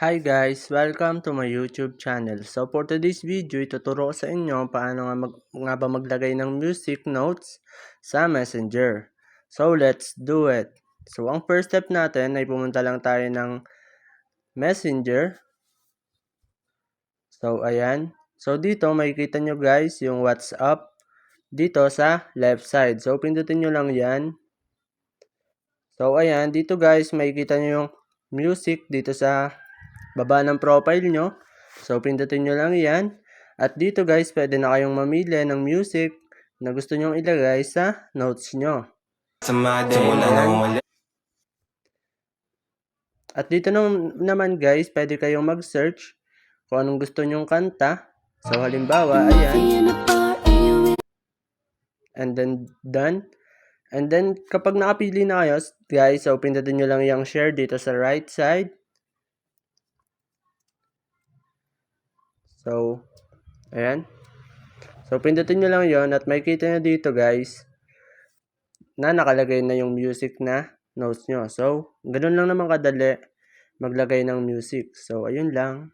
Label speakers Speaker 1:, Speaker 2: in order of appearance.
Speaker 1: Hi guys! Welcome to my YouTube channel. So for today's video, ituturo ko sa inyo paano nga ba maglagay ng music notes sa Messenger. So let's do it! So ang first step natin ay pumunta lang tayo ng Messenger. So ayan. So dito makikita nyo guys yung WhatsApp dito sa left side. So pindutin nyo lang yan. So ayan, dito guys makikita nyo yung music dito sa baba ng profile nyo. So pindutin nyo lang yan. At dito guys, pwede na kayong mamili ng music na gusto nyong ilagay sa notes nyo. At dito naman guys, pwede kayong mag-search kung anong gusto nyong kanta. So halimbawa, ayan. And then done. And then kapag nakapili na kayo guys, so pindutin nyo lang yung share dito sa right side. So, ayan. So, pindutin nyo lang yon at makikita nyo dito guys na nakalagay na yung music na notes nyo. So, ganun lang naman kadali maglagay ng music. So, ayun lang.